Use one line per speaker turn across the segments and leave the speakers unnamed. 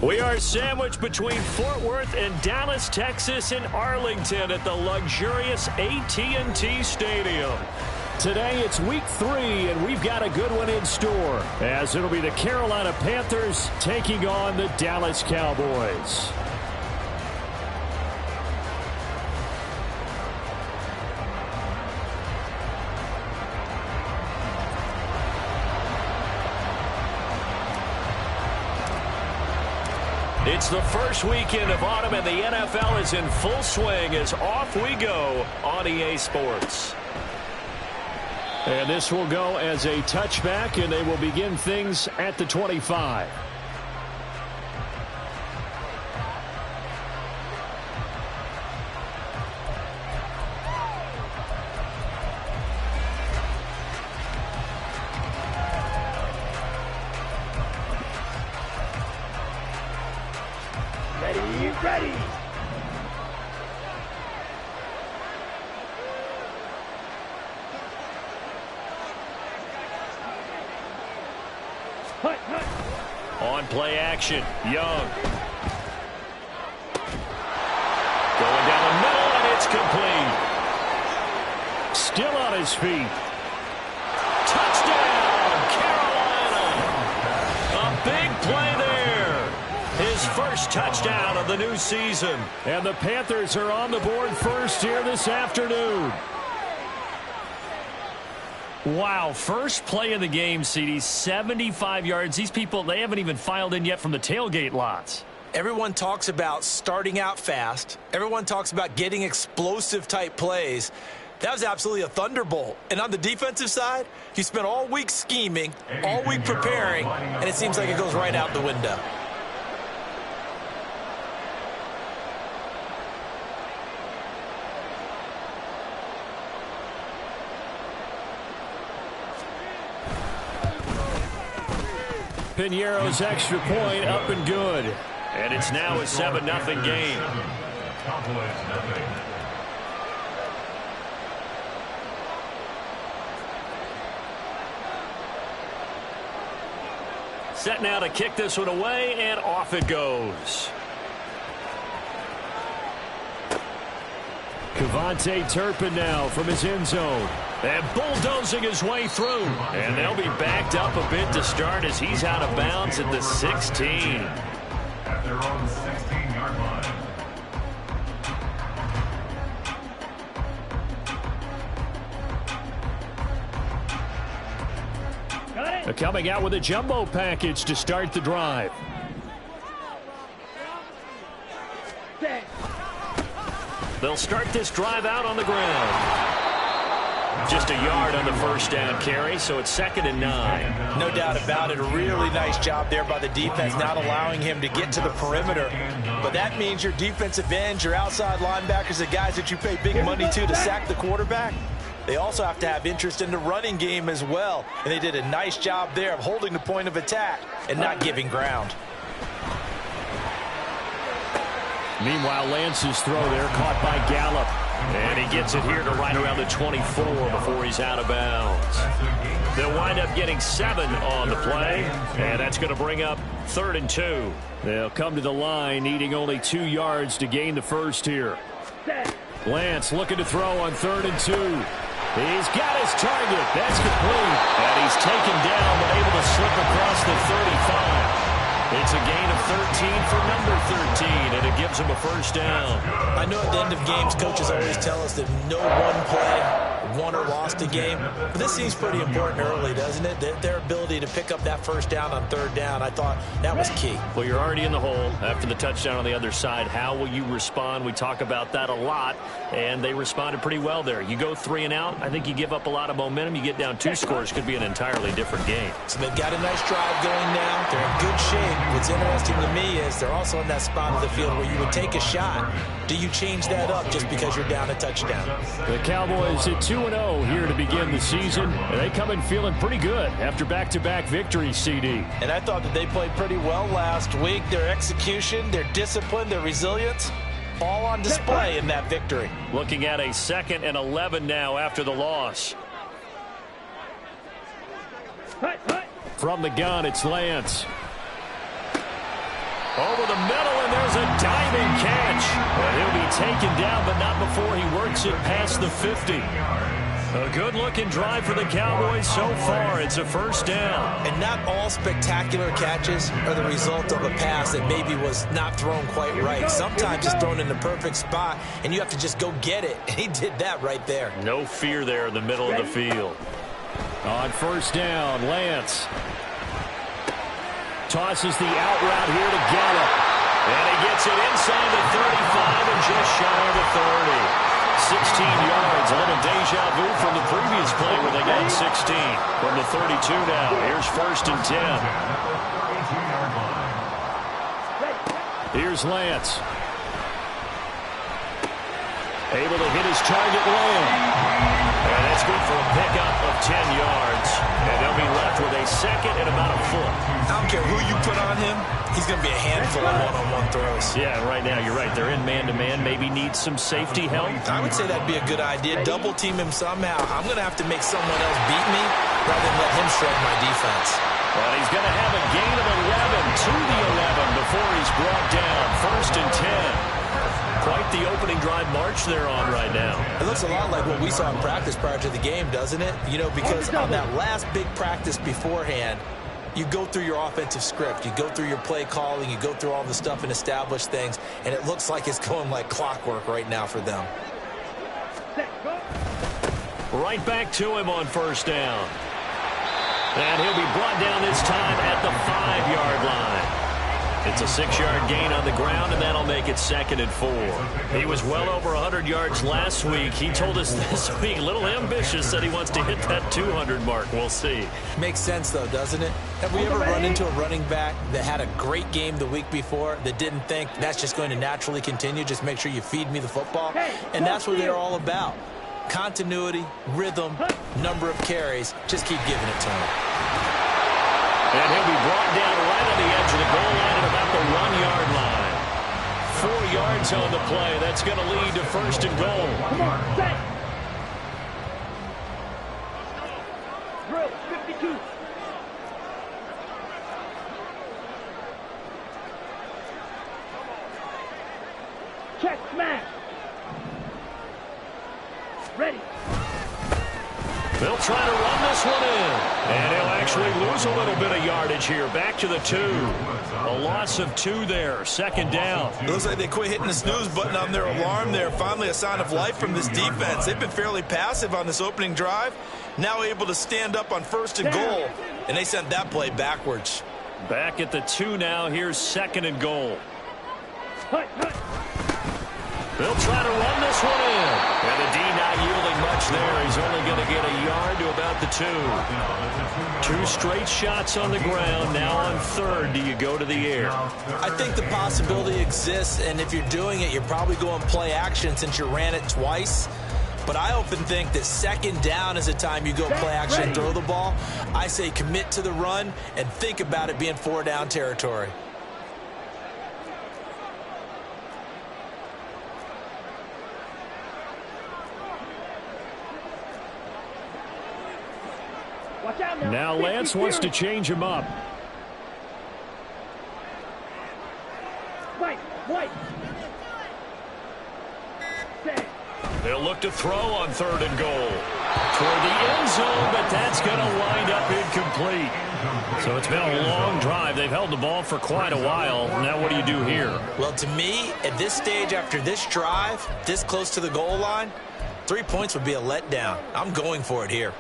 We are sandwiched between Fort Worth and Dallas, Texas, in Arlington at the luxurious AT&T Stadium. Today it's week 3, and we've got a good one in store, as it'll be the Carolina Panthers taking on the Dallas Cowboys. It's the first weekend of autumn, and the NFL is in full swing as off we go on EA Sports. And this will go as a touchback, and they will begin things at the 25.
Ready.
On play action, Young. Going down the middle, and it's complete. Still on his feet. Touchdown, Carolina. A big play there. His first touchdown of the new season. And the Panthers are on the board first here this afternoon. Wow, first play of the game, CD, 75 yards. These people, they haven't even filed in yet from the tailgate lots.
Everyone talks about starting out fast. Everyone talks about getting explosive type plays. That was absolutely a thunderbolt. And on the defensive side, you spent all week scheming, all week preparing, and it seems like it goes right out the window.
Piñeiro's extra point up and good. And it's now a 7-0 game. Set now to kick this one away, and off it goes. Cavante Turpin now from his end zone. And bulldozing his way through. And they'll be backed up a bit to start as he's out of bounds at the 16.
At their own 16-yard line.
They're coming out with a jumbo package to start the drive. They'll start this drive out on the ground. Just a yard on the first down carry, so it's 2nd and 9.
No doubt about it. A really nice job there by the defense, not allowing him to get to the perimeter. But that means your defensive ends, your outside linebackers, the guys that you pay big money to sack the quarterback, they also have to have interest in the running game as well. And they did a nice job there of holding the point of attack and not giving ground.
Meanwhile, Lance's throw there caught by Gallup. And he gets it here to right around the 24 before he's out of bounds. They'll wind up getting 7 on the play, and that's going to bring up 3rd and 2. They'll come to the line needing only 2 yards to gain the first here. Lance looking to throw on 3rd and 2. He's got his target. That's complete. And he's taken down but able to slip across the 35. It's a gain of 13 for number 13, and it gives him a first down.
I know at the end of games, coaches always tell us that no one play won or lost a game. But this seems pretty important early, doesn't it? Their ability to pick up that first down on 3rd down, I thought that was key.
Well, you're already in the hole after the touchdown on the other side. How will you respond? We talk about that a lot, and they responded pretty well there. You go 3 and out, I think you give up a lot of momentum. You get down 2 scores, could be an entirely different game.
So they've got a nice drive going now. They're in good shape. What's interesting to me is they're also in that spot of the field where you would take a shot. Do you change that up just because you're down a touchdown?
The Cowboys at 2-0 here to begin the season, and they come in feeling pretty good after back-to-back victories, CD.
And I thought that they played pretty well last week. Their execution, their discipline, their resilience, all on display in that victory.
Looking at a 2nd and 11 now after the loss. From the gun, it's Lance. Over the middle, and there's a diving catch. And he'll be taken down, but not before he works it past the 50. A good-looking drive for the Cowboys so far. It's a first down.
And not all spectacular catches are the result of a pass that maybe was not thrown quite right. Sometimes it's thrown in the perfect spot, and you have to just go get it. And he did that right there.
No fear there in the middle of the field. On first down, Lance tosses the out route here to Gallup. And he gets it inside the 35 and just shy of the 30. 16 yards, a little deja vu from the previous play where they got 16. From the 32 now, here's first and 10. Here's Lance. Able to hit his target Lamb. And that's good for a pickup of 10 yards. And they'll be left with a second and about a foot.
I don't care who you put on him. He's going to be a handful of one-on-one throws.
Yeah, right now, you're right. They're in man-to-man. Maybe needs some safety help.
I would say that'd be a good idea. Double team him somehow. I'm going to have to make someone else beat me rather than let him shred my defense.
Well, he's going to have a gain of 11 to the 11 before he's brought down. First and 10. Quite the opening drive march they're on right now.
It looks a lot like what we saw in practice prior to the game, doesn't it? You know, because on that last big practice beforehand, you go through your offensive script. You go through your play calling. You go through all the stuff and establish things. And it looks like it's going like clockwork right now for them.
Right back to him on first down. And he'll be brought down this time at the 5-yard line. It's a 6-yard gain on the ground, and that'll make it second and 4. He was well over 100 yards last week. He told us this week, a little ambitious, said he wants to hit that 200 mark. We'll see.
Makes sense, though, doesn't it? Have we ever run into a running back that had a great game the week before that didn't think that's just going to naturally continue? Just make sure you feed me the football. And that's what they're all about. Continuity, rhythm, number of carries. Just keep giving it to him.
And he'll be brought down right on the edge of the goal line at about the 1-yard line. 4 yards on the play. That's going to lead to first and goal.
Come on, set. Drill, 52. Check, smash. Ready.
They'll try to run this one in. And he'll actually lose a little bit of yardage here. Back to the 2. A loss of 2 there. Second down.
It looks like they quit hitting the snooze button on their alarm there. Finally a sign of life from this defense. They've been fairly passive on this opening drive. Now able to stand up on first and goal. And they sent that play backwards.
Back at the 2 now. Here's second and goal. They'll try to run this one in. And the D not yielding much there. He's only going to get a yard to about the 2. 2 straight shots on the ground. Now on third, do you go to the air?
I think the possibility exists, and if you're doing it, you're probably going play action since you ran it twice. But I often think that second down is the time you go play action, throw the ball. I say commit to the run and think about it being 4-down territory.
Now Lance wants to change him up.
White.
They'll look to throw on third and goal. Toward the end zone, but that's going to wind up incomplete. So it's been a long drive. They've held the ball for quite a while. Now what do you do here?
Well, to me, at this stage after this drive, this close to the goal line, 3 points would be a letdown. I'm going for it here.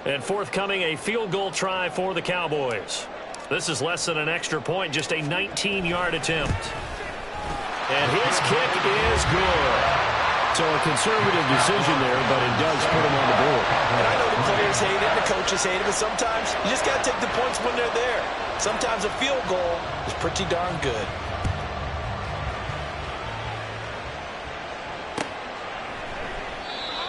And forthcoming, a field goal try for the Cowboys. This is less than an extra point, just a 19-yard attempt. And his kick is good. So a conservative decision there, but it does put him on the board.
And I know the players hate it, the coaches hate it, but sometimes you just got to take the points when they're there. Sometimes a field goal is pretty darn good.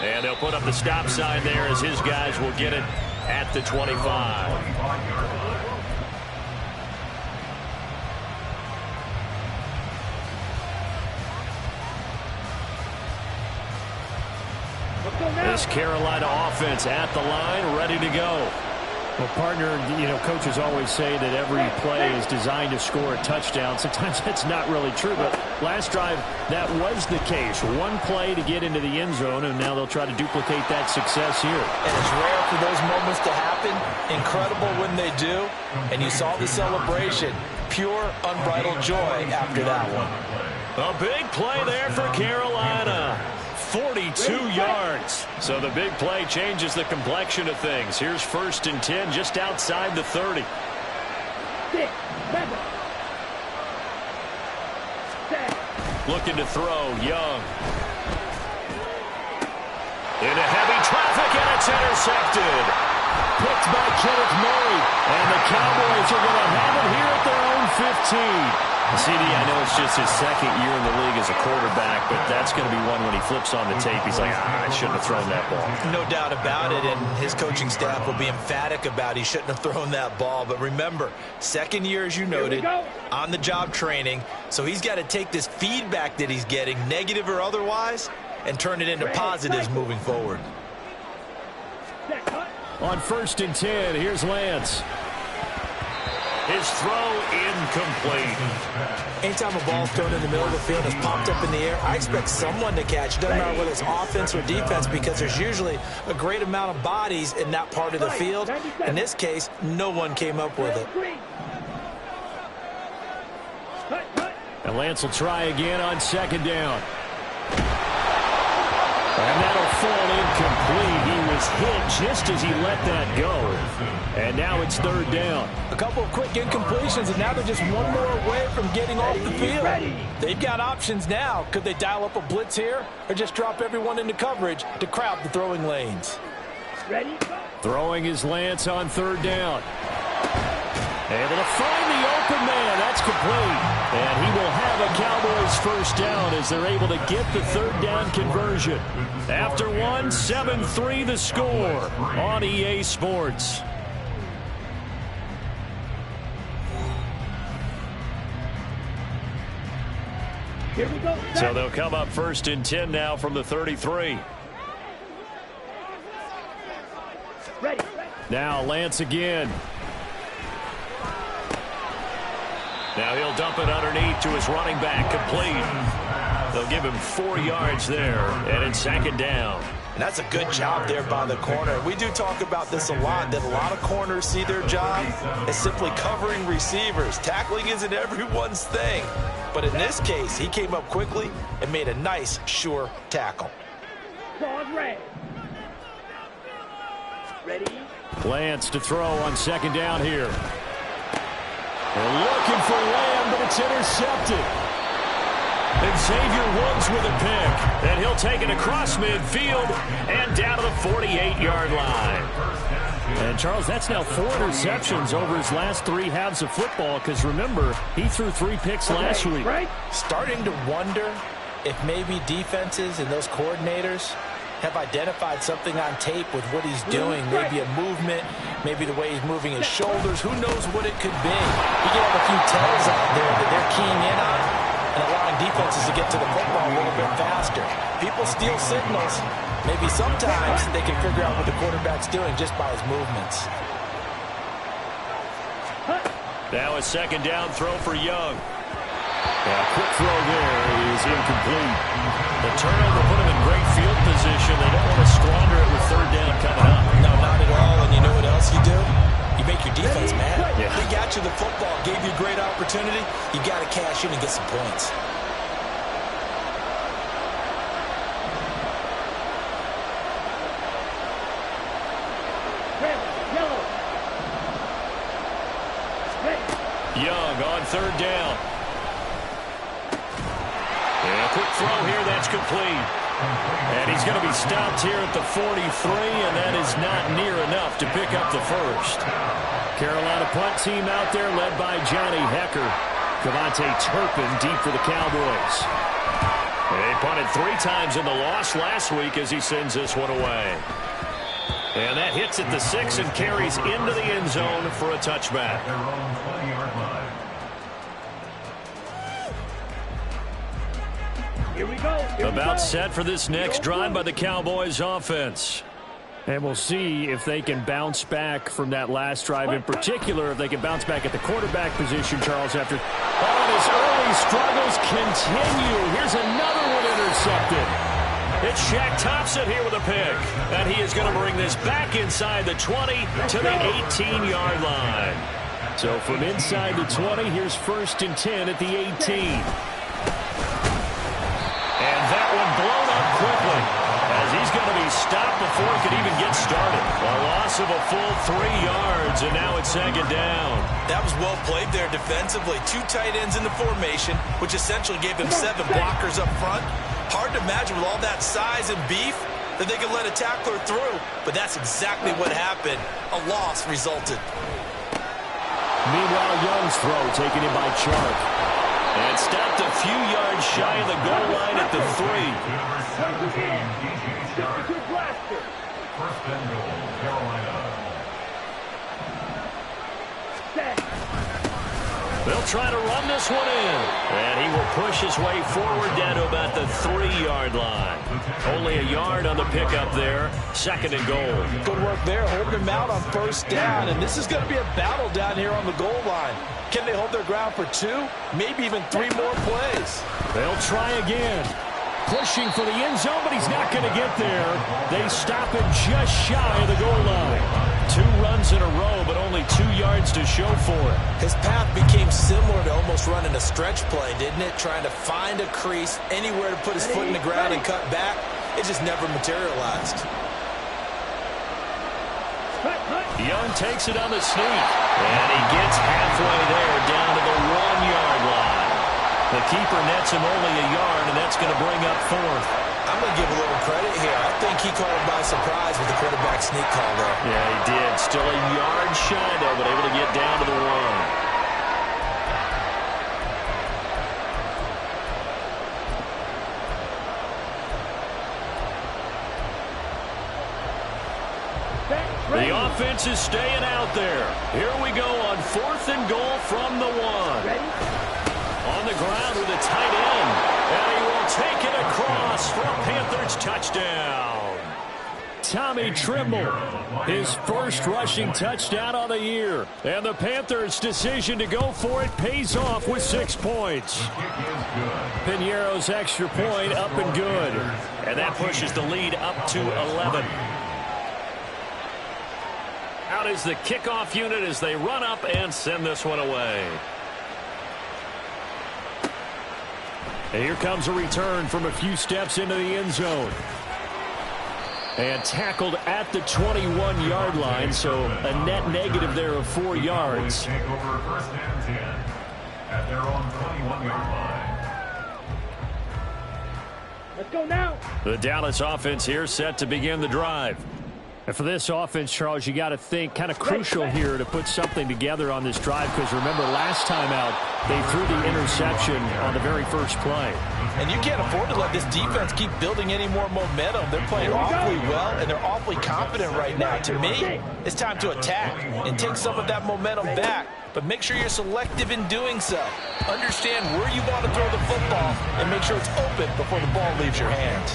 And they'll put up the stop sign there as his guys will get it at the 25. This Carolina offense at the line, ready to go.
Well, partner, coaches always say that every play is designed to score a touchdown. Sometimes that's not really true, but last drive, that was the case. One play to get into the end zone, and now they'll try to duplicate that success here.
And it's rare for those moments to happen. Incredible when they do. And you saw the celebration. Pure, unbridled joy after that one.
A big play there for Carolina. 42 yards. So the big play changes the complexion of things. Here's 1st and 10 just outside the 30.
6, 7.
Looking to throw, Young. Into heavy traffic, and it's intercepted. Picked by Kenneth Murray. And the Cowboys are going to have it here at their own 15. CD, I know it's just his second year in the league as a quarterback, but that's going to be one when he flips on the tape. He's like, I shouldn't have thrown that ball.
No doubt about it, and his coaching staff will be emphatic about he shouldn't have thrown that ball. But remember, second year, as you noted, on-the-job training, so he's got to take this feedback that he's getting, negative or otherwise, and turn it into positives moving forward.
On 1st and 10, here's Lance. His throw incomplete.
Anytime a ball's thrown in the middle of the field and is popped up in the air, I expect someone to catch. Doesn't matter whether it's offense or defense, because there's usually a great amount of bodies in that part of the field. In this case, no one came up with it.
And Lance will try again on 2nd down. And that'll fall incomplete. He was hit just as he let that go. And now it's 3rd down.
A couple of quick incompletions, and now they're just one more away from getting off the field. They've got options now. Could they dial up a blitz here or just drop everyone into coverage to crowd the throwing lanes?
Throwing is Lance on 3rd down. Able to find the open man. That's complete. And he will have a Cowboys 1st down as they're able to get the 3rd down conversion. After one, 7-3 the score on EA Sports.
Here we go.
So they'll come up 1st and 10 now from the 33.
Ready.
Now Lance again. Now he'll dump it underneath to his running back, complete. They'll give him 4 yards there, and it's 2nd down.
And that's a good job there by the corner. We do talk about this a lot, that a lot of corners see their job as simply covering receivers. Tackling isn't everyone's thing. But in this case, he came up quickly and made a nice, sure tackle.
Pause red. Ready.
Lance to throw on 2nd down here. They're looking for Lamb, but it's intercepted. And Xavier Woods with a pick. And he'll take it across midfield and down to the 48-yard line. And, Charles, that's now 4 interceptions over his last 3 halves of football, because, remember, he threw 3 picks last week.
Starting to wonder if maybe defenses and those coordinators have identified something on tape with what he's doing. Maybe a movement, maybe the way he's moving his shoulders. Who knows what it could be? You can have a few tells out there that they're keying in on and allowing defenses to get to the football a little bit faster. People steal signals. Maybe sometimes they can figure out what the quarterback's doing just by his movements.
Now a 2nd down throw for Young. A quick throw there is incomplete. The turnover put him in great field position. They don't want to squander it with 3rd down coming up.
No, not at all. And you know what else you do? You make your defense mad.
Yeah.
They got you the football, gave you a great opportunity. You got to cash in and get some points.
Young on 3rd down. And a quick throw here, that's complete. And he's going to be stopped here at the 43, and that is not near enough to pick up the 1st. Carolina punt team out there led by Johnny Hecker. Cavante Turpin deep for the Cowboys. They punted 3 times in the loss last week as he sends this one away. And that hits at the 6 and carries into the end zone for a touchback.
Here we go. Here we
About
go.
set for this next drive by the Cowboys offense.
And we'll see if they can bounce back from that last drive. In particular, if they can bounce back at the quarterback position, Charles, after all of his early struggles continue. Here's another one intercepted.
It's Shaq Thompson here with a pick. And he is going to bring this back inside the 20 to the 18-yard line.
So from inside the 20, here's 1st and 10 at the 18.
And that one blown up quickly, as he's going to be stopped before it could even get started. A loss of a full 3 yards, and now it's 2nd down.
That was well played there defensively. 2 tight ends in the formation, which essentially gave them 7 blockers up front. Hard to imagine with all that size and beef that they could let a tackler through, but that's exactly what happened. A loss resulted.
Meanwhile, Young's throw taken in by Chark.
And stopped a few yards shy of the goal line at the 3.
Substitute blaster.
First and goal, Carolina.
Set.
They'll try to run this one in. And he will push his way forward down to about the 3-yard line. Only a yard on the pickup there. 2nd and goal.
Good work there, holding him out on 1st down, and this is going to be a battle down here on the goal line. Can they hold their ground for 2, maybe even 3 more plays?
They'll try again. Pushing for the end zone, but he's not going to get there. They stop him just shy of the goal line.
2 runs in a row, but only 2 yards to show for it.
His path became similar to almost running a stretch play, didn't it? Trying to find a crease, anywhere to put his foot in the ground and cut back. It just never materialized.
Young takes it on the sneak. And he gets halfway there, down to the 1-yard line. The keeper nets him only a yard, and that's going to bring up 4th.
I'm going to give a little credit here. I think he caught him by surprise with the quarterback sneak call there.
Yeah, he did. Still a yard shy, though, but able to get down to the 1. The offense is staying out there. Here we go on 4th and goal from the 1.
Ready?
On the ground with a tight end. And he will take it across for a Panthers touchdown.
Tommy Trimble, his first rushing touchdown of the year. And the Panthers' decision to go for it pays off with 6 points. Piñeiro's extra point up and good.
And that pushes the lead up to 11. Out is the kickoff unit as they run up and send this one away.
And here comes a return from a few steps into the end zone. And tackled at the 21-yard line, so a net negative there of 4 yards.
Take over 1st and 10 at their own 21-yard line.
Let's go now.
The Dallas offense here set to begin the drive.
And for this offense, Charles, you got to think kind of crucial here to put something together on this drive, because remember last time out they threw the interception on the very first play.
And you can't afford to let this defense keep building any more momentum. They're playing awfully well, and they're awfully confident right now. To me, it's time to attack and take some of that momentum back. But make sure you're selective in doing so. Understand where you want to throw the football and make sure it's open before the ball leaves your hands.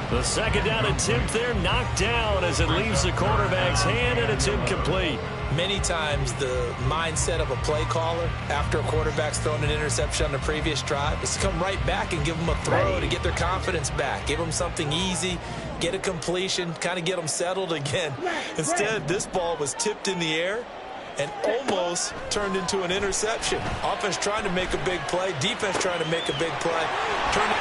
The 2nd down attempt there knocked down as it leaves the quarterback's hand, and it's incomplete.
Many times the mindset of a play caller after a quarterback's thrown an interception on the previous drive is to come right back and give them a throw to get their confidence back. Give them something easy, get a completion, kind of get them settled again. Instead, this ball was tipped in the air and almost turned into an interception. Offense trying to make a big play. Defense trying to make a big play.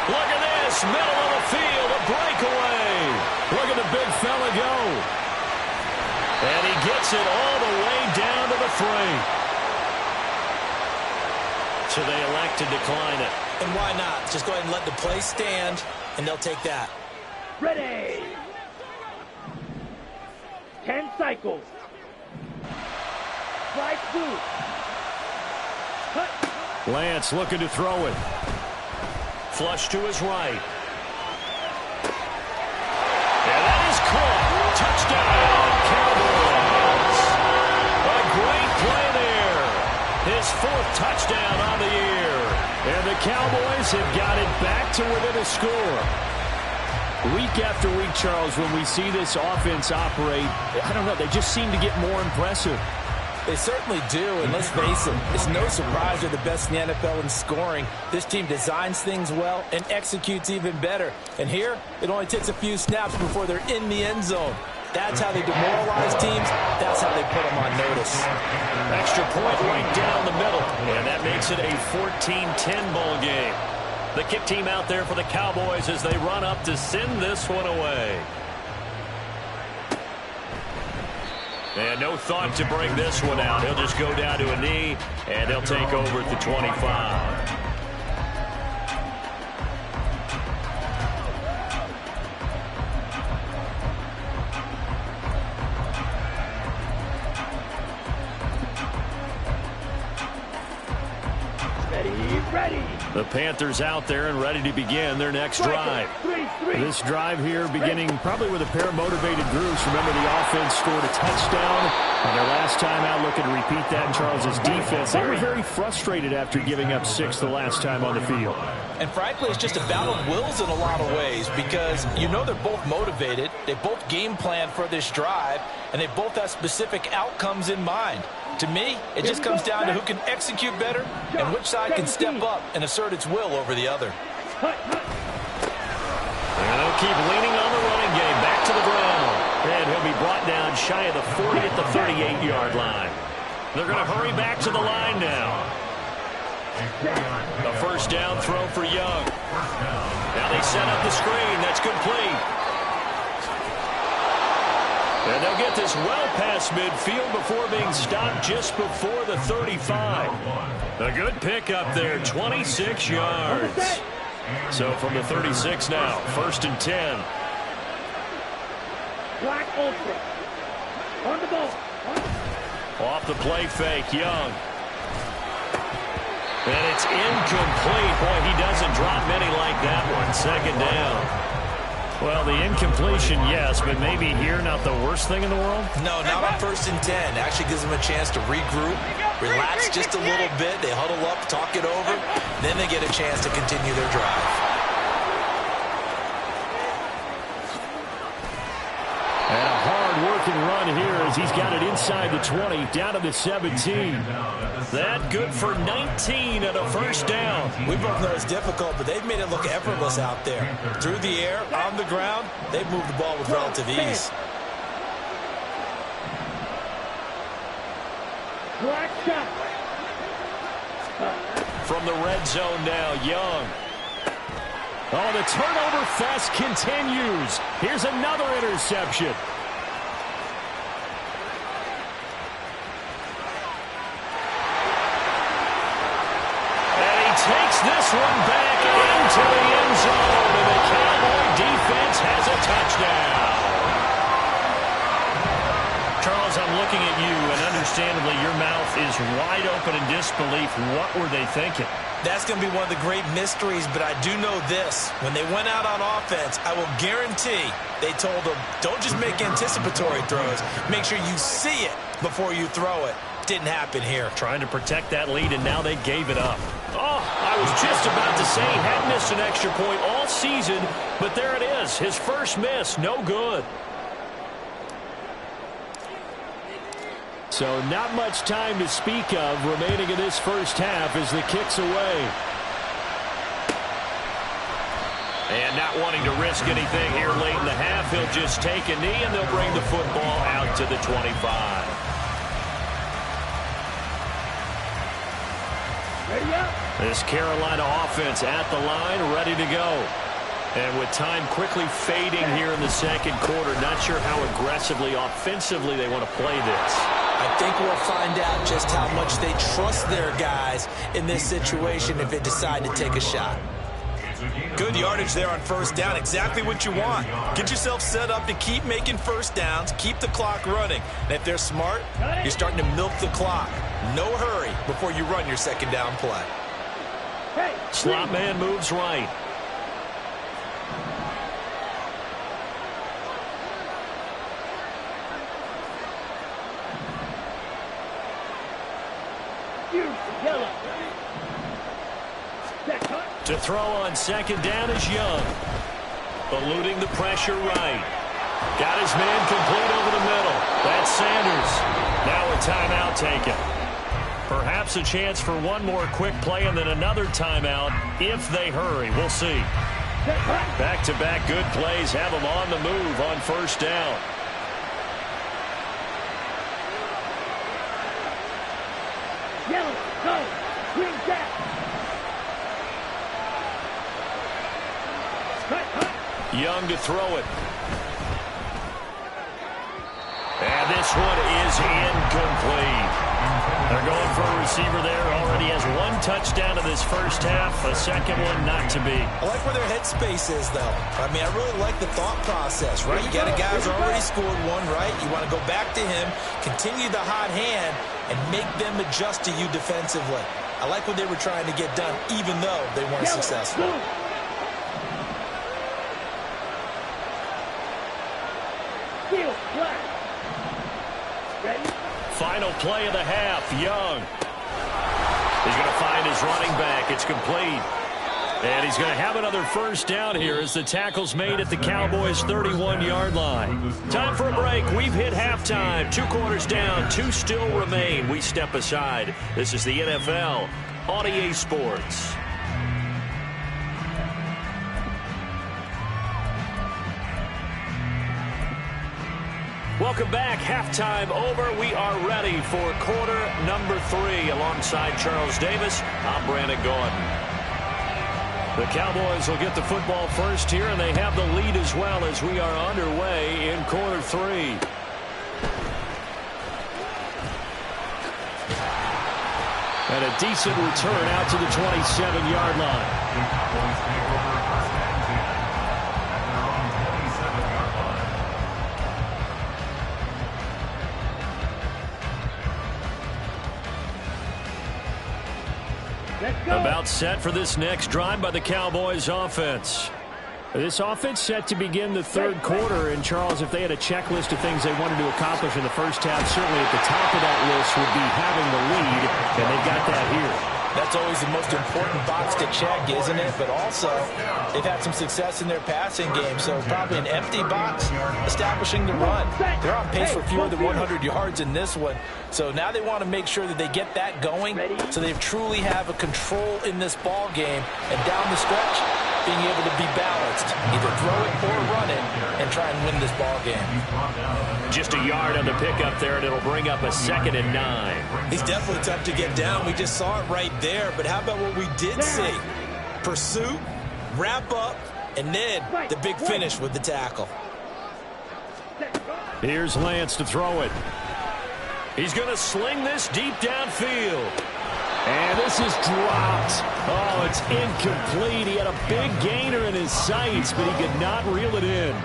Look at this, middle of the field, a breakaway.
Look at the big fella go.
And he gets it all the way down to the 3. So they elect to decline it.
And why not? Just go ahead and let the play stand, and they'll take that.
Ready. 10 cycles. Strike 2. Cut.
Lance looking to throw it.
Flush to his right. And that is caught. Touchdown, Cowboys. A great play there. His 4th touchdown on the year.
And the Cowboys have got it back to within a score. Week after week, Charles, when we see this offense operate, I don't know, they just seem to get more impressive.
They certainly do, and let's face it, it's no surprise they're the best in the NFL in scoring. This team designs things well and executes even better. And here, it only takes a few snaps before they're in the end zone. That's how they demoralize teams. That's how they put them on notice.
Extra point right down the middle, and that makes it a 14-10 ball game. The kick team out there for the Cowboys as they run up to send this one away. And no thought to bring this one out. He'll just go down to a knee, and they'll take over at the 25.
Ready.
The Panthers out there and ready to begin their next drive. This drive here beginning probably with a pair of motivated groups. Remember, the offense scored a touchdown on their last time out. Looking to repeat that in Charles's defense. They were very frustrated after giving up 6 the last time on the field.
And frankly, it's just a battle of wills in a lot of ways because you know they're both motivated. They both game plan for this drive, and they both have specific outcomes in mind. To me, it just comes down to who can execute better and which side can step up and assert its will over the other.
And they'll keep leaning on the running game. Back to the ground. And he'll be brought down shy of the 40 at the 38-yard line. They're going to hurry back to the line now. A first down throw for Young. Now they set up the screen. That's complete. And they'll get this well past midfield before being stopped just before the 35. A good pickup there, 26 yards. So from the 36 now, 1st and 10.
Black Ultra. On the ball.
Off the play fake, Young. And it's incomplete. Boy, he doesn't drop many like that one. 2nd down.
Well, the incompletion, yes, but maybe here not the worst thing in the world?
No, not on 1st and 10. Actually gives them a chance to regroup, relax just a little bit. They huddle up, talk it over. Then they get a chance to continue their drive.
And a hard-working run here as he's got it inside the 20, down to the 17.
That good for 19 and a 1st down.
We both know it's difficult, but they've made it look effortless out there. Through the air, on the ground, they've moved the ball with relative ease.
Black shot.
From the red zone now, Young.
Oh, the turnover fest continues. Here's another interception.
Takes this one back into the end zone, and the Cowboy defense has a touchdown. Charles, I'm looking at you, and understandably your mouth is wide open in disbelief. What were they thinking?
That's going to be one of the great mysteries, but I do know this. When they went out on offense, I will guarantee they told them, don't just make anticipatory throws. Make sure you see it before you throw it. Didn't happen here.
Trying to protect that lead, and now they gave it up. Oh, I was just about to say he had missed an extra point all season, but there it is. His first miss, no good.
So not much time to speak of remaining in this first half as the kick's away.
And not wanting to risk anything here late in the half, he'll just take a knee, and they'll bring the football out to the 25. This Carolina offense at the line, ready to go. And with time quickly fading here in the 2nd quarter, not sure how aggressively, offensively they want to play this.
I think we'll find out just how much they trust their guys in this situation if they decide to take a shot. Good yardage there on 1st down. Exactly what you want. Get yourself set up to keep making 1st downs, keep the clock running. And if they're smart, you're starting to milk the clock. No hurry before you run your 2nd down play.
Slot man moves right.
Yellow. Set.
To throw on second down is Young. Eluding the pressure right. Got his man complete over the middle. That's Sanders. Now a timeout taken. Perhaps a chance for one more quick play and then another timeout if they hurry. We'll see. Back-to-back good plays have them on the move on first down.
Yellow, go, green jack.
Young to throw it. And this one is incomplete. They're going for a receiver there. Already has one touchdown in this first half. A second one not to be.
I like where their headspace is, though. I mean, I really like the thought process, right? You got a guy who's already scored one, right? You want to go back to him, continue the hot hand, and make them adjust to you defensively. I like what they were trying to get done, even though they weren't successful.
Field flat. Ready?
Final play of the half. Young. He's going to find his running back. It's complete. And he's going to have another first down here as the tackle's made at the Cowboys' 31-yard line. Time for a break. We've hit halftime. 2 quarters down. 2 still remain. We step aside. This is the NFL on EA Sports. Welcome back. Halftime over. We are ready for quarter number 3. Alongside Charles Davis, I'm Brandon Gordon. The Cowboys will get the football first here, and they have the lead as well as we are underway in quarter 3. And a decent return out to the 27-yard line. About set for this next drive by the Cowboys offense.
This offense set to begin the third quarter. And, Charles, if they had a checklist of things they wanted to accomplish in the first half, certainly at the top of that list would be having the lead, and they've got that here.
That's always the most important box to check, isn't it? But also, they've had some success in their passing game, so probably an empty box establishing the run. They're on pace for fewer than 100 yards in this one. So now they want to make sure that they get that going so they truly have a control in this ball game. And down the stretch, being able to be balanced, either throw it or run it, and try and win this ball game.
Just a yard on the pickup there, and it'll bring up a 2nd and 9.
He's definitely tough to get down. We just saw it right there. But how about what we did see? Pursuit, wrap up, and then the big finish with the tackle.
Here's Lance to throw it. He's going to sling this deep downfield.
And this is dropped. Oh, it's incomplete. He had a big gainer in his sights, but he could not reel it in.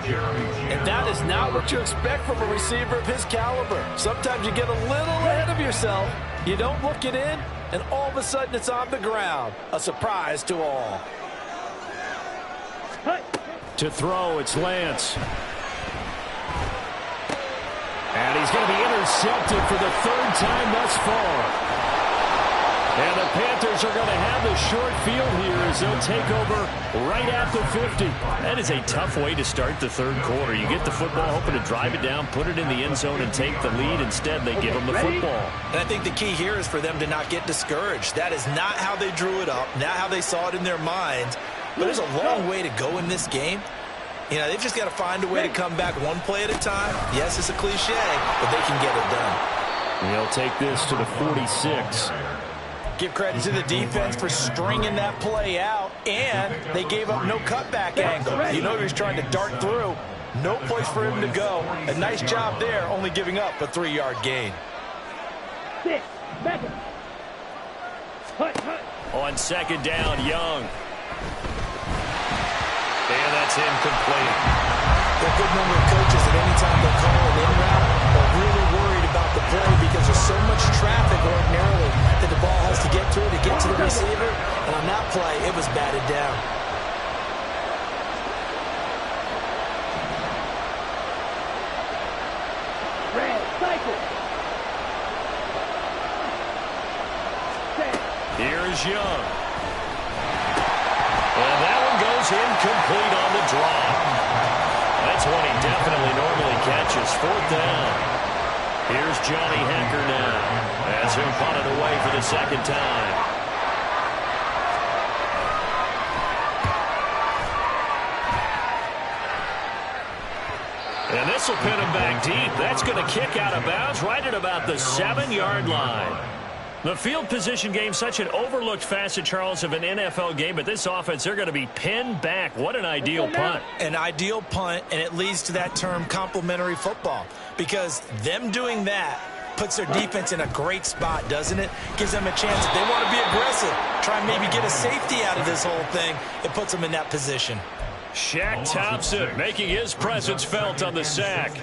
And that is not what you expect from a receiver of his caliber. Sometimes you get a little ahead of yourself. You don't look it in, and all of a sudden it's on the ground. A surprise to all.
To throw, it's Lance. And he's going to be intercepted for the 3rd time thus far. And the Panthers are going to have the short field here as they'll take over right at the 50.
That is a tough way to start the third quarter. You get the football, hoping to drive it down, put it in the end zone, and take the lead. Instead, they give them the football.
And I think the key here is for them to not get discouraged. That is not how they drew it up, not how they saw it in their minds. But there's a long way to go in this game. You know, they've just got to find a way to come back one play at a time. Yes, it's a cliche, but they can get it done.
And they'll take this to the 46.
Give credit to the defense for stringing that play out, and they gave up no cutback angle. You know he was trying to dart through. No place for him to go. A nice job there, only giving up a 3-yard gain.
6, 7.
On 2nd down, Young. And that's incomplete.
There are a good number of coaches that any time they call an in route are really worried about the play because there's so much traffic ordinarily that the ball has to get to it to get to the receiver. And on that play, it was batted down.
Red, cycle.
Here's Young. And that one goes incomplete on the drop. That's one he definitely normally catches. 4th down. Here's Johnny Hacker now as he'll punt it away for the 2nd time. And this will pin him back deep. That's going to kick out of bounds right at about the 7-yard line. The field position game, such an overlooked facet, Charles, of an NFL game. But this offense, they're going to be pinned back. What an ideal punt.
An ideal punt, and it leads to that term complementary football. Because them doing that puts their defense in a great spot, doesn't it? Gives them a chance. If they want to be aggressive, try and maybe get a safety out of this whole thing, it puts them in that position.
Shaq Thompson making his presence felt on the sack.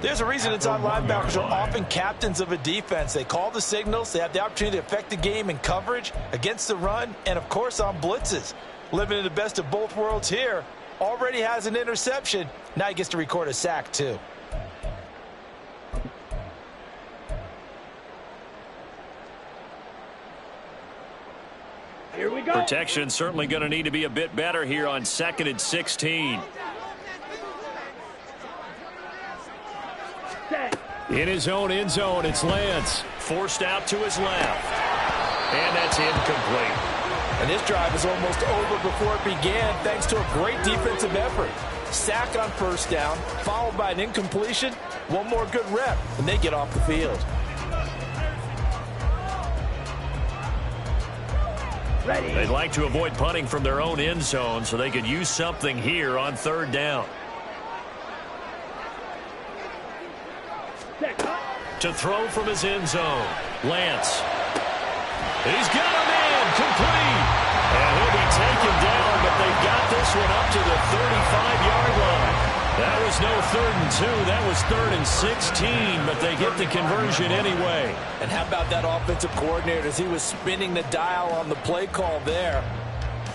There's a reason inside linebackers are often captains of a defense. They call the signals. They have the opportunity to affect the game in coverage, against the run, and, of course, on blitzes. Living in the best of both worlds here. Already has an interception. Now he gets to record a sack, too.
Here we go.
Protection certainly going to need to be a bit better here on 2nd and 16.
In his own end zone, it's Lance.
Forced out to his left. And that's incomplete.
And this drive is almost over before it began thanks to a great defensive effort. Sack on 1st down, followed by an incompletion. One more good rep, and they get off the field.
Ready.
They'd like to avoid punting from their own end zone so they could use something here on 3rd down. To throw from his end zone, Lance. He's got him in, complete. And he'll be taken down, but they've got this one up to the 35-yard line. That was no 3rd and 2. That was 3rd and 16, but they get the conversion anyway.
And how about that offensive coordinator as he was spinning the dial on the play call there?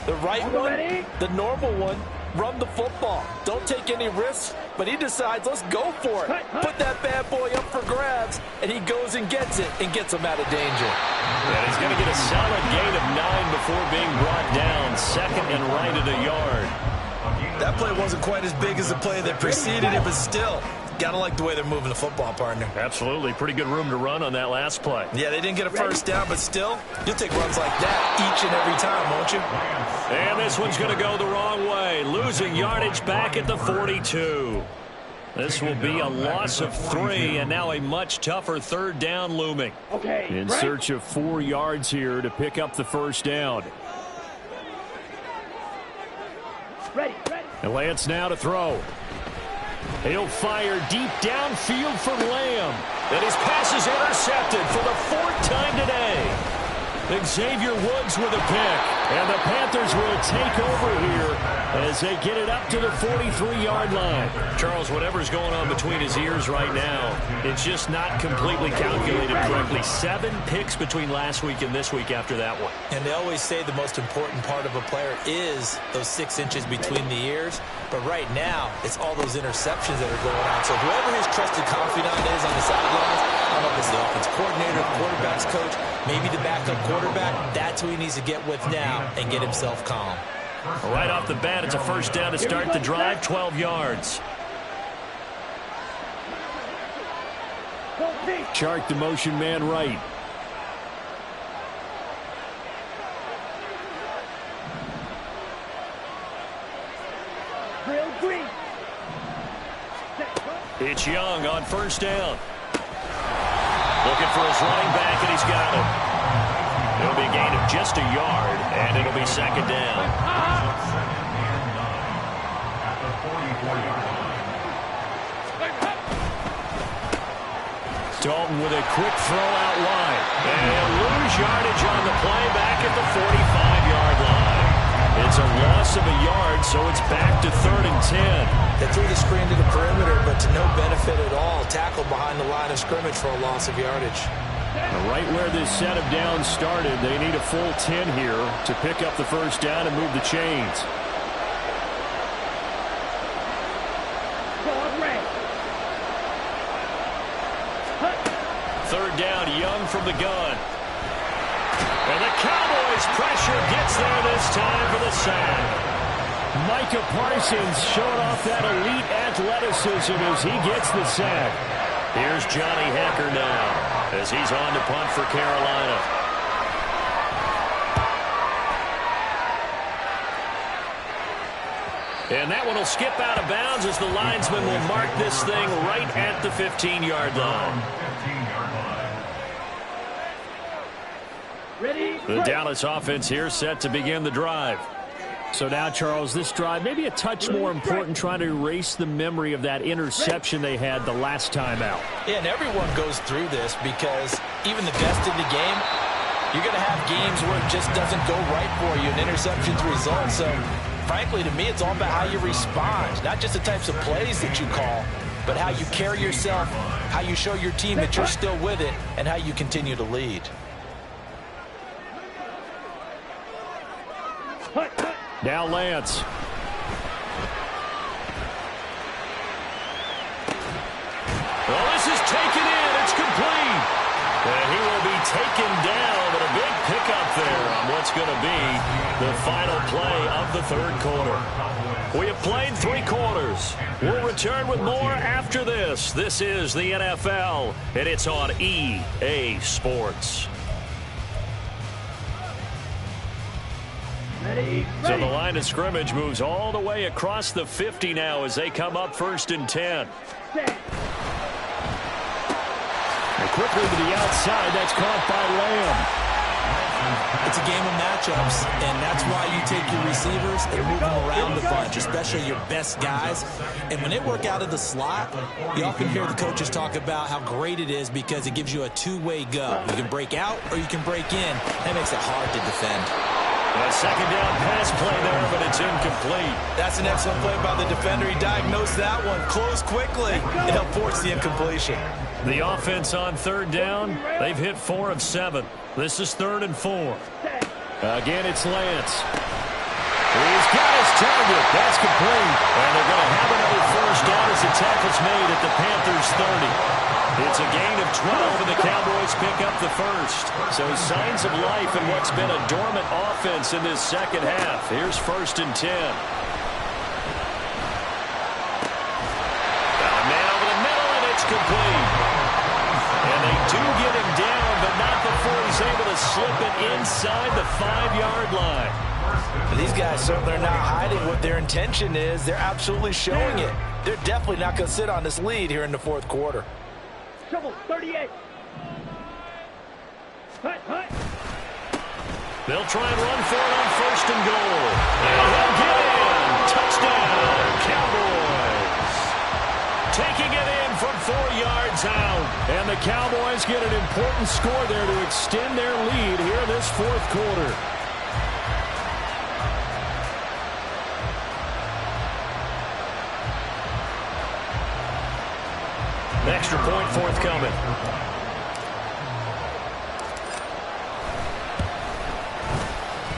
The right one, the normal one, run the football. Don't take any risks, but he decides, let's go for it. Put that bad boy up for grabs, and he goes and gets it and gets him out of danger.
And he's going to get a solid gain of 9 before being brought down. 2nd and right at a yard.
That play wasn't quite as big as the play that preceded it, but still, got to like the way they're moving the football, partner.
Absolutely. Pretty good room to run on that last play.
Yeah, they didn't get a 1st down, but still, you'll take runs like that each and every time, won't you?
And this one's going to go the wrong way. Losing yardage back at the 42. This will be a loss of 3, and now a much tougher 3rd down looming.
Okay.
In search of 4 yards here to pick up the 1st down.
Ready.
And Lance now to throw. He'll fire deep downfield for Lamb.
And his pass is intercepted for the 4th time today. Xavier Woods with a pick. And the Panthers will take over here as they get it up to the 43-yard line. Charles, whatever's going on between his ears right now, it's just not completely calculated correctly. 7 picks between last week and this week after that one.
And they always say the most important part of a player is those 6 inches between the ears. But right now, it's all those interceptions that are going on. So whoever his trusted confidant is on the sidelines, I don't know if it's the offense coordinator, the quarterback's coach, maybe the backup quarterback, that's who he needs to get with now and get himself calm.
Right off the bat, it's a 1st down to start the drive, 12 yards.
Chart the motion man right.
It's Young on 1st down. Looking for his running back, and he's got him. It'll be a gain of just a yard, and it'll be 2nd down. Dalton with a quick throw out wide. And he'll lose yardage on the play back at the 45-yard line. It's a loss of a yard, so it's back to 3rd and 10.
They threw the screen to the perimeter, but to no benefit at all. Tackled behind the line of scrimmage for a loss of yardage.
Right where this set of downs started, they need a full 10 here to pick up the 1st down and move the chains.
Third down, Young from the gun. And the Cowboys pressure gets there this time for the sack.
Micah Parsons showing off that elite athleticism as he gets the sack.
Here's Johnny Hekker now as he's on to punt for Carolina. And that one will skip out of bounds as the linesman will mark this thing right at the 15-yard line.
Ready.
The Dallas offense here set to begin the drive.
So now, Charles, this drive maybe a touch more important, trying to erase the memory of that interception they had the last time out.
Yeah, and everyone goes through this because even the best in the game, you're going to have games where it just doesn't go right for you, and interceptions result. So, frankly, to me, it's all about how you respond, not just the types of plays that you call, but how you carry yourself, how you show your team that you're still with it, and how you continue to lead.
Now Lance.
Well, this is taken in. It's complete. And he will be taken down, but a big pickup there on what's going to be the final play of the third quarter. We have played 3 quarters. We'll return with more after this. This is the NFL, and it's on EA Sports.
Ready.
So the line of scrimmage moves all the way across the 50 now as they come up 1st and 10.
And quickly to the outside, that's caught by Lamb.
It's a game of matchups, and that's why you take your receivers and move them around a bunch, especially your best guys. And when they work out of the slot, you often hear the coaches talk about how great it is because it gives you a two-way go. You can break out or you can break in. That makes it hard to defend.
A second down pass play there, but it's incomplete.
That's an excellent play by the defender. He diagnosed that one, closed quickly, and helped force the incompletion.
The offense on 3rd down, they've hit 4 of 7. This is 3rd and 4.
Again, it's Lance.
He's got his target. That's complete. And they're going to have another 1st down as the tackle's made at the Panthers 30. It's a gain of 12, and the Cowboys pick up the 1st. So signs of life in what's been a dormant offense in this second half. Here's 1st and 10. Got a man over the middle, and it's complete. And they do get him down, but not before he's able to slip it inside the 5-yard line.
These guys certainly are not hiding what their intention is. They're absolutely showing it. They're definitely not going to sit on this lead here in the 4th quarter.
Trouble 38.
They'll try and run for it on 1st and goal. And he'll get in. Touchdown, Cowboys. Taking it in from 4 yards out.
And the Cowboys get an important score there to extend their lead here in this 4th quarter.
Extra point forthcoming.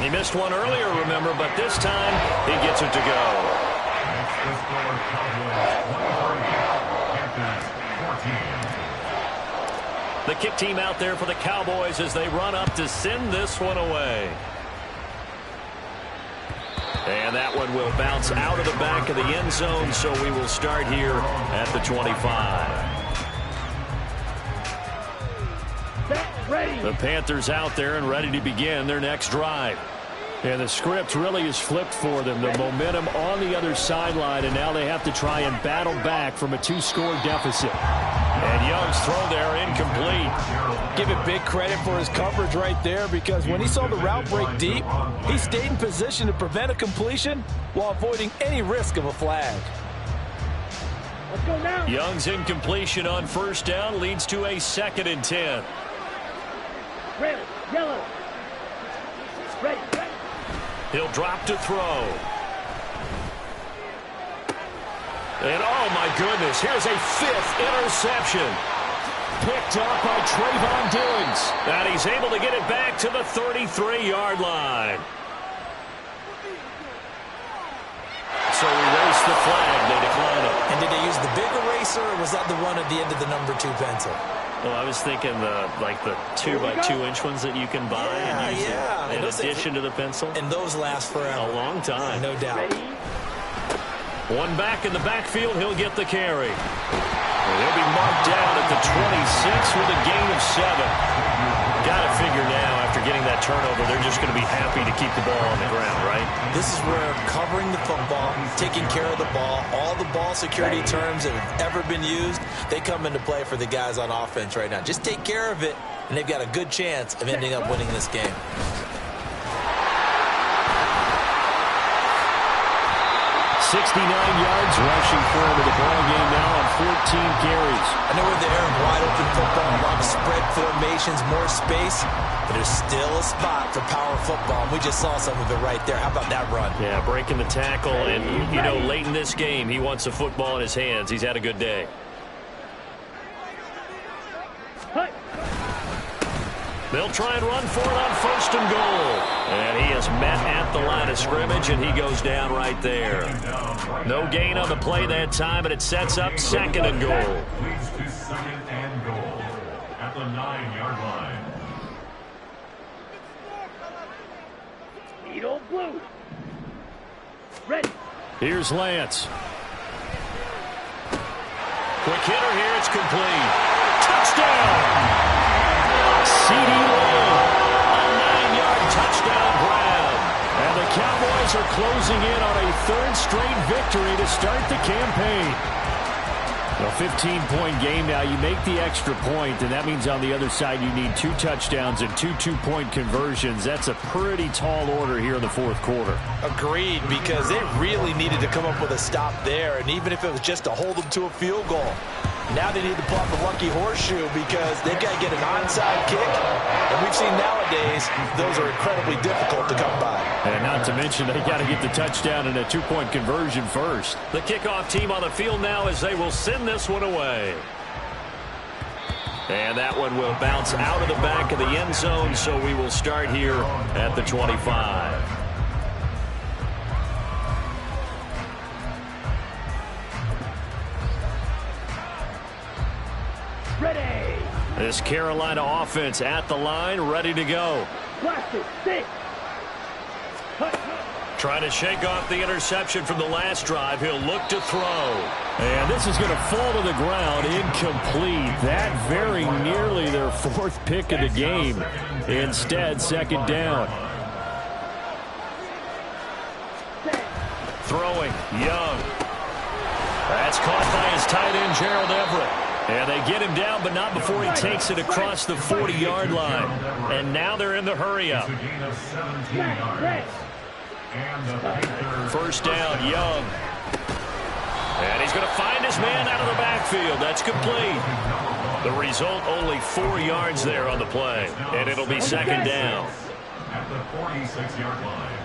He missed one earlier, remember, but this time he gets it to go. The kick team out there for the Cowboys as they run up to send this one away. And that one will bounce out of the back of the end zone, so we will start here at the 25. The Panthers out there and ready to begin their next drive.
And the script really is flipped for them. The momentum on the other sideline, and now they have to try and battle back from a 2-score deficit.
And Young's throw there incomplete.
Give it big credit for his coverage right there because when he saw the route break deep, he stayed in position to prevent a completion while avoiding any risk of a flag.
Let's go now.
Young's incompletion on 1st down leads to a 2nd and 10.
Red, yellow. Ready.
He'll drop to throw. And oh my goodness, here's a 5th interception. Picked up by Trayvon Diggs. And he's able to get it back to the 33-yard line. So erase the flag, they decline it.
And did they use the big eraser, or was that the one at the end of the number 2 pencil?
Oh, I was thinking the 2x2-inch ones that you can buy and use in addition to the pencil.
And those last forever.
A long time.
No doubt.
One back in the backfield. He'll get the carry. He'll be marked down at the 26 with a gain of 7. Got to figure now, after getting that turnover, they're just going to be happy to keep the ball on the ground, right?
This is where covering the football, taking care of the ball, all the ball security terms that have ever been used, they come into play for the guys on offense right now. Just take care of it, and they've got a good chance of ending up winning this game.
69 yards rushing for him in the ball game now on 14 carries.
I know we're there in wide open football, a lot of spread formations, more space, but there's still a spot for power football. And we just saw some of it right there. How about that run?
Yeah, breaking the tackle, and you know, late in this game, he wants the football in his hands. He's had a good day. They'll try and run for it on 1st and goal. And he is met at the line of scrimmage, and he goes down right there. No gain on the play that time, and it sets up 2nd and goal.
Leads to 2nd and goal at the 9-yard line.
Need old blue. Ready.
Here's Lance.
Quick hitter here. It's complete. Touchdown! C.D. Lamb, a 9-yard touchdown grab. And the Cowboys are closing in on a 3rd straight victory to start the campaign.
A 15-point game now. You make the extra point, and that means on the other side you need 2 touchdowns and 2 two-point conversions. That's a pretty tall order here in the 4th quarter.
Agreed, because they really needed to come up with a stop there, and even if it was just to hold them to a field goal. Now they need to pull out the lucky horseshoe because they've got to get an onside kick. And we've seen nowadays those are incredibly difficult to come by.
And not to mention they got to get the touchdown and a 2-point conversion first.
The kickoff team on the field now as they will send this one away. And that one will bounce out of the back of the end zone, so we will start here at the 25.
Ready.
This Carolina offense at the line, ready to go.
Blast it. 6.
Trying to shake off the interception from the last drive. He'll look to throw.
And this is going to fall to the ground incomplete. That very nearly their 4th pick of the game. Instead, 2nd down.
Throwing, Young. That's caught by his tight end, Gerald Everett. And they get him down, but not before he takes it across the 40-yard line. And now they're in the hurry-up. First down, Young. And he's going to find his man out of the backfield. That's complete. The result, only 4 yards there on the play. And it'll be 2nd down.
At the 46-yard line.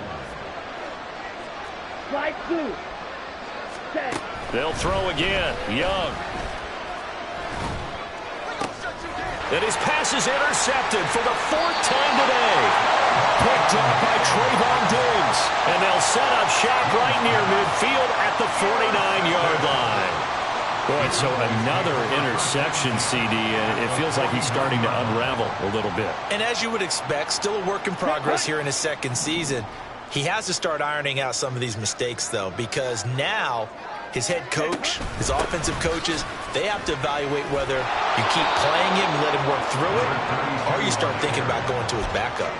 Slide through. Set.
They'll throw again. Young. And his pass is intercepted for the 4th time today. Picked up by Trayvon Diggs. And they'll set up shop right near midfield at the 49-yard line. Boy, so another interception, CD, and it feels like he's starting to unravel a little bit.
And as you would expect, still a work in progress here in his 2nd season. He has to start ironing out some of these mistakes, though, because now his head coach, his offensive coaches, they have to evaluate whether you keep playing him and let him work through it, or you start thinking about going to his backup.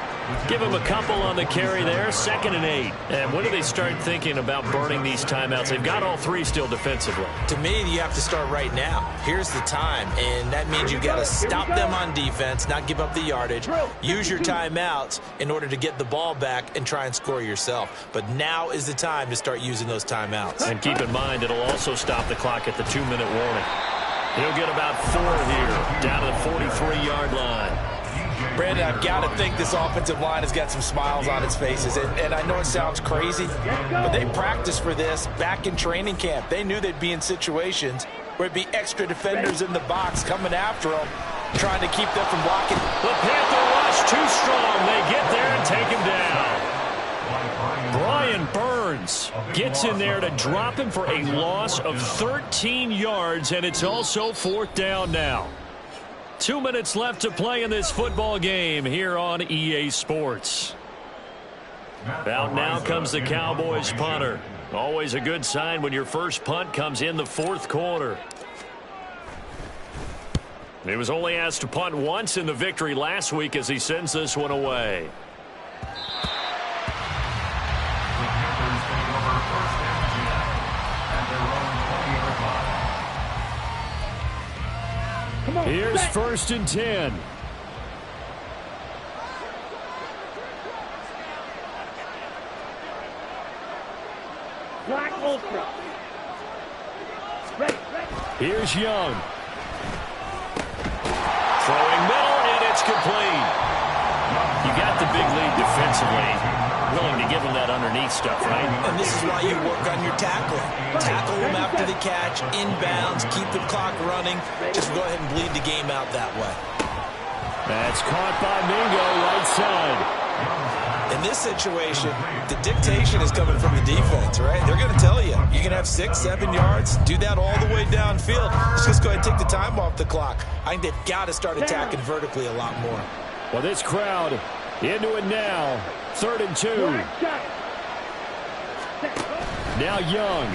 Give him a couple on the carry there, 2nd and 8. And when do they start thinking about burning these timeouts? They've got all 3 still defensively.
To me, you have to start right now. Here's the time, and that means you've got to stop them on defense, not give up the yardage, use your timeouts in order to get the ball back and try and score yourself. But now is the time to start using those timeouts.
And keep in mind, it'll also stop the clock at the 2-minute warning. He'll get about 4 here, down to the 43-yard line.
Brandon, I've got to think this offensive line has got some smiles on its faces. And I know it sounds crazy, but they practiced for this back in training camp. They knew they'd be in situations where it'd be extra defenders in the box coming after them, trying to keep them from blocking.
The Panther rush too strong. They get there and take him down. Brian Burns gets in there to drop him for a loss of 13 yards, and it's also 4th down now. 2 minutes left to play in this football game here on EA Sports. Out now comes the Cowboys punter. Always a good sign when your first punt comes in the fourth quarter. He was only asked to punt once in the victory last week as he sends this one away.
Here's 1st and 10.
Black Ultra. Ready.
Here's Young.
Throwing middle, and it's complete. You got the big lead defensively. Willing to give him that underneath stuff, right?
And this is why you work on your tackling. Tackle them after the catch, inbounds, keep the clock running. Just go ahead and bleed the game out that way.
That's caught by Mingo, right side.
In this situation, the dictation is coming from the defense, right? They're going to tell you, you can have 6, 7 yards, do that all the way downfield. Just go ahead and take the time off the clock. I think they've got to start attacking vertically a lot more.
Well, this crowd into it now. 3rd and 2. Now Young.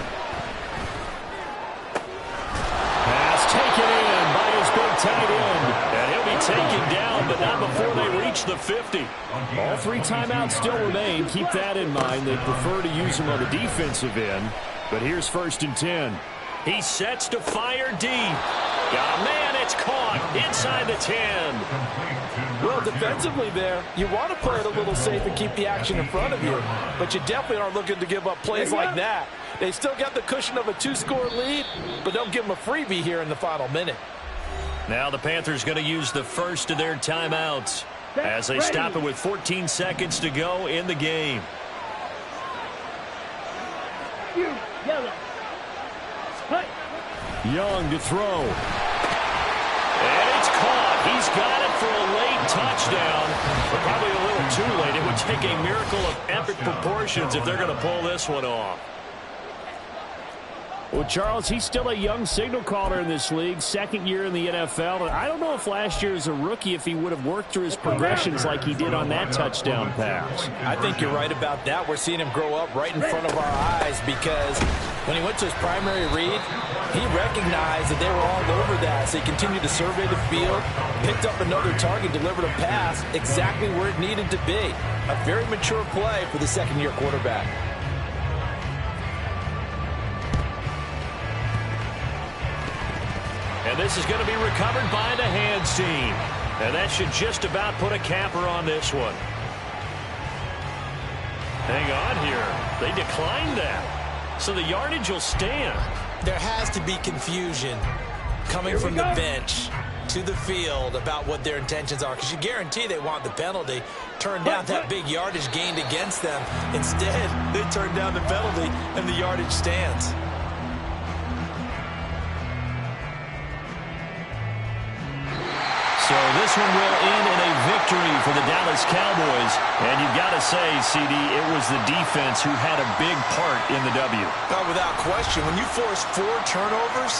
Pass taken in by his big tight end.
And he'll be taken down, but not before they reach the 50.
All 3 timeouts still remain. Keep that in mind. They prefer to use them on the defensive end. But here's 1st and 10.
He sets to fire deep. Got a man, it's caught inside the 10.
Well, defensively there, you want to play it a little safe and keep the action in front of you, but you definitely aren't looking to give up plays like that. They still got the cushion of a 2-score lead, but don't give them a freebie here in the final minute.
Now the Panthers going to use the first of their timeouts as they stop it with 14 seconds to go in the game.
Yellow.
Young to throw.
And it's caught. He's got it for a late touchdown, but probably a little too late. It would take a miracle of epic proportions if they're going to pull this one off.
Well, Charles, he's still a young signal caller in this league, 2nd year in the NFL. I don't know if last year as a rookie if he would have worked through his progressions like he did on that touchdown pass.
I think you're right about that. We're seeing him grow up right in front of our eyes because when he went to his primary read, he recognized that they were all over that. So he continued to survey the field, picked up another target, delivered a pass exactly where it needed to be. A very mature play for the 2nd-year quarterback.
And this is going to be recovered by the hands team. And that should just about put a capper on this one. Hang on here. They declined that. So the yardage will stand.
There has to be confusion coming from the bench to the field about what their intentions are, because you guarantee they want the penalty. Turn down that big yardage gained against them. Instead, they turn down the penalty, and the yardage stands.
So this one will end in a victory for the Dallas Cowboys. And you've got to say, CD, it was the defense who had a big part in the W.
Without question, when you force 4 turnovers,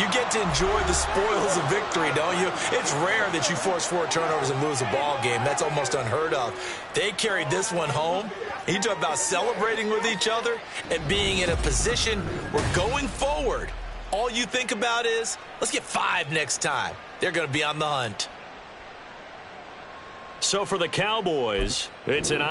you get to enjoy the spoils of victory, don't you? It's rare that you force 4 turnovers and lose a ball game. That's almost unheard of. They carried this one home. You talk about celebrating with each other and being in a position where going forward, all you think about is, let's get 5 next time. They're going to be on the hunt.
So for the Cowboys, it's an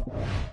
Cowboys.